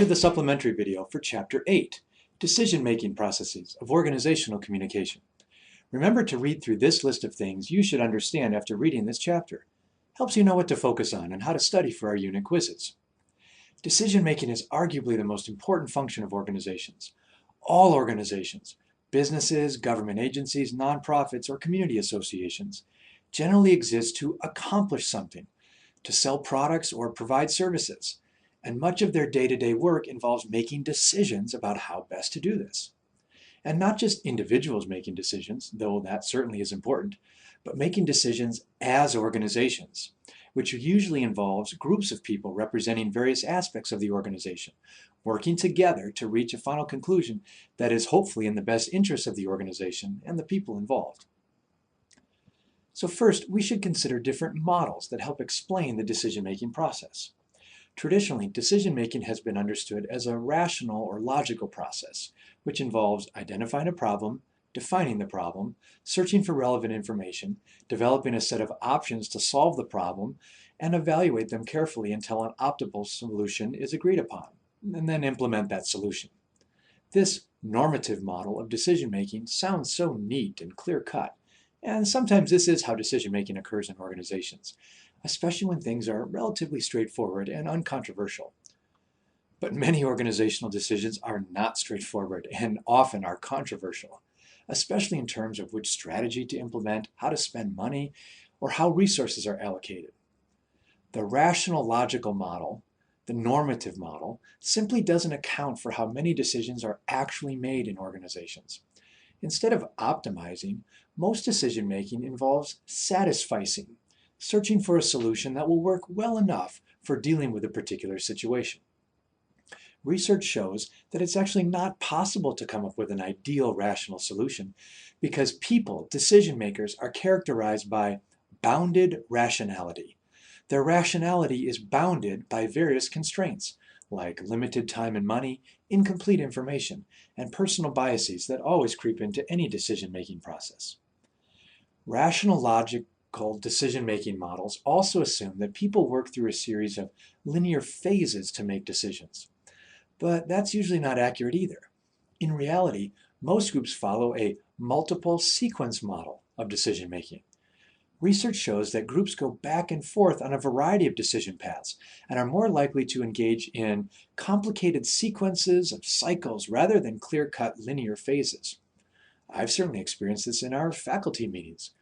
to the supplementary video for Chapter 8, Decision-Making Processes of Organizational Communication. Remember to read through this list of things you should understand after reading this chapter. Helps you know what to focus on and how to study for our unit quizzes. Decision-making is arguably the most important function of organizations. All organizations, businesses, government agencies, nonprofits, or community associations, generally exist to accomplish something, to sell products or provide services. And much of their day-to-day work involves making decisions about how best to do this. And not just individuals making decisions, though that certainly is important, but making decisions as organizations, which usually involves groups of people representing various aspects of the organization, working together to reach a final conclusion that is hopefully in the best interest of the organization and the people involved. So first, we should consider different models that help explain the decision-making process. Traditionally, decision-making has been understood as a rational or logical process, which involves identifying a problem, defining the problem, searching for relevant information, developing a set of options to solve the problem, and evaluate them carefully until an optimal solution is agreed upon, and then implement that solution. This normative model of decision-making sounds so neat and clear-cut, and sometimes this is how decision-making occurs in organizations, especially when things are relatively straightforward and uncontroversial. But many organizational decisions are not straightforward and often are controversial, especially in terms of which strategy to implement, how to spend money, or how resources are allocated. The rational logical model, the normative model, simply doesn't account for how many decisions are actually made in organizations. Instead of optimizing, most decision-making involves satisficing, searching for a solution that will work well enough for dealing with a particular situation. Research shows that it's actually not possible to come up with an ideal rational solution because people, decision makers, are characterized by bounded rationality. Their rationality is bounded by various constraints, like limited time and money, incomplete information, and personal biases that always creep into any decision-making process. Rational logic decision-making models also assume that people work through a series of linear phases to make decisions. But that's usually not accurate either. In reality, most groups follow a multiple sequence model of decision-making. Research shows that groups go back and forth on a variety of decision paths and are more likely to engage in complicated sequences of cycles rather than clear-cut linear phases. I've certainly experienced this in our faculty meetings.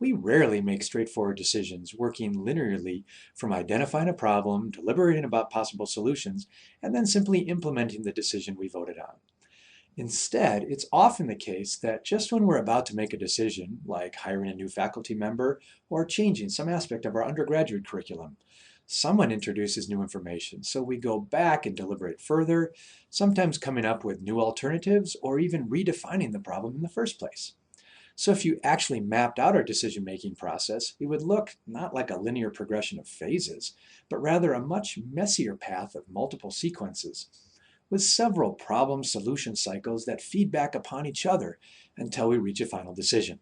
We rarely make straightforward decisions, working linearly from identifying a problem, deliberating about possible solutions, and then simply implementing the decision we voted on. Instead, it's often the case that just when we're about to make a decision, like hiring a new faculty member or changing some aspect of our undergraduate curriculum, someone introduces new information, so we go back and deliberate further, sometimes coming up with new alternatives or even redefining the problem in the first place. So if you actually mapped out our decision-making process, it would look not like a linear progression of phases, but rather a much messier path of multiple sequences, with several problem-solution cycles that feed back upon each other until we reach a final decision.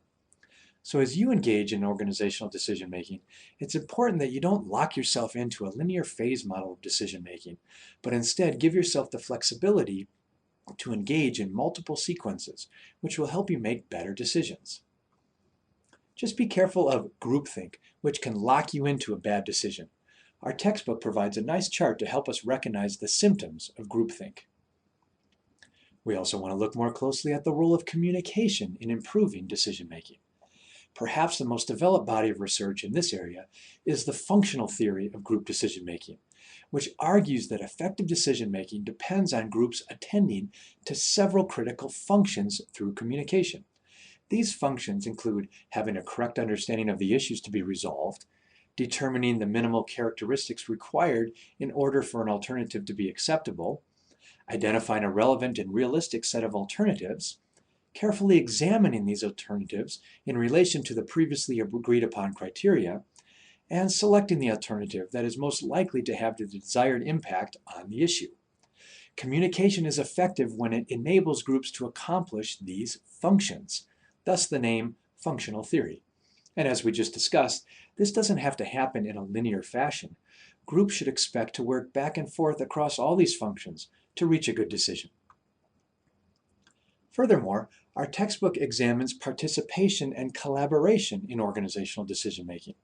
So as you engage in organizational decision-making, it's important that you don't lock yourself into a linear phase model of decision-making, but instead give yourself the flexibility to engage in multiple sequences, which will help you make better decisions. Just be careful of groupthink, which can lock you into a bad decision. Our textbook provides a nice chart to help us recognize the symptoms of groupthink. We also want to look more closely at the role of communication in improving decision-making. Perhaps the most developed body of research in this area is the functional theory of group decision-making, which argues that effective decision-making depends on groups attending to several critical functions through communication. These functions include having a correct understanding of the issues to be resolved, determining the minimal characteristics required in order for an alternative to be acceptable, identifying a relevant and realistic set of alternatives, carefully examining these alternatives in relation to the previously agreed upon criteria, and selecting the alternative that is most likely to have the desired impact on the issue. Communication is effective when it enables groups to accomplish these functions, thus the name functional theory. And as we just discussed, this doesn't have to happen in a linear fashion. Groups should expect to work back and forth across all these functions to reach a good decision. Furthermore, our textbook examines participation and collaboration in organizational decision-making.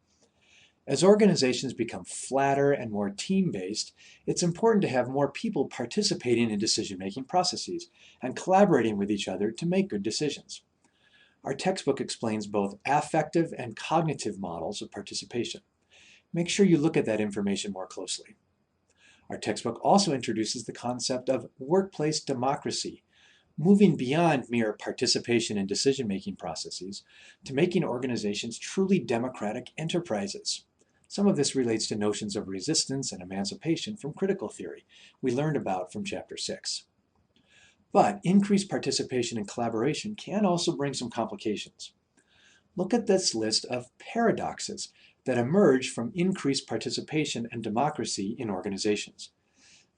As organizations become flatter and more team-based, it's important to have more people participating in decision-making processes and collaborating with each other to make good decisions. Our textbook explains both affective and cognitive models of participation. Make sure you look at that information more closely. Our textbook also introduces the concept of workplace democracy, moving beyond mere participation in decision-making processes to making organizations truly democratic enterprises. Some of this relates to notions of resistance and emancipation from critical theory we learned about from Chapter 6. But increased participation and collaboration can also bring some complications. Look at this list of paradoxes that emerge from increased participation and democracy in organizations.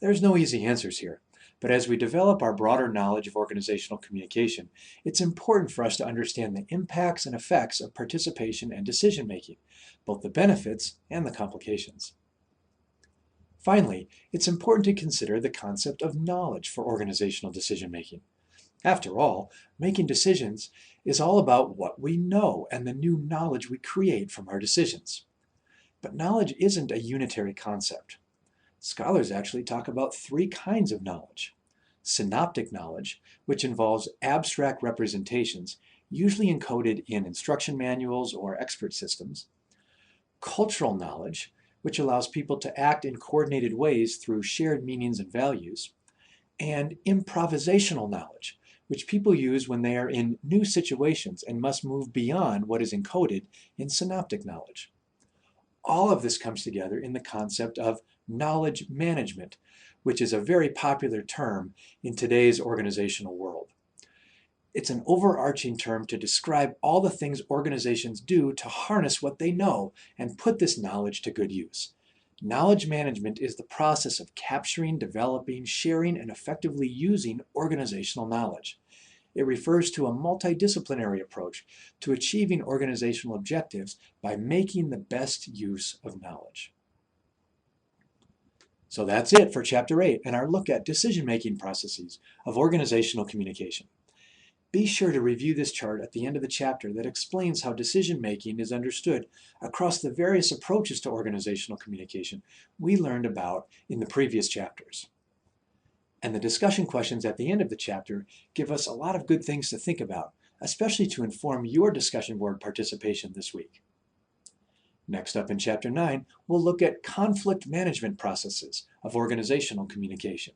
There's no easy answers here, but as we develop our broader knowledge of organizational communication, it's important for us to understand the impacts and effects of participation and decision-making, both the benefits and the complications. Finally, it's important to consider the concept of knowledge for organizational decision-making. After all, making decisions is all about what we know and the new knowledge we create from our decisions. But knowledge isn't a unitary concept. Scholars actually talk about three kinds of knowledge. Synoptic knowledge, which involves abstract representations, usually encoded in instruction manuals or expert systems. Cultural knowledge, which allows people to act in coordinated ways through shared meanings and values. And improvisational knowledge, which people use when they are in new situations and must move beyond what is encoded in synoptic knowledge. All of this comes together in the concept of knowledge management, which is a very popular term in today's organizational world. It's an overarching term to describe all the things organizations do to harness what they know and put this knowledge to good use. Knowledge management is the process of capturing, developing, sharing, and effectively using organizational knowledge. It refers to a multidisciplinary approach to achieving organizational objectives by making the best use of knowledge. So that's it for Chapter 8 and our look at decision-making processes of organizational communication. Be sure to review this chart at the end of the chapter that explains how decision-making is understood across the various approaches to organizational communication we learned about in the previous chapters. And the discussion questions at the end of the chapter give us a lot of good things to think about, especially to inform your discussion board participation this week. Next up in Chapter 9, we'll look at conflict management processes of organizational communication.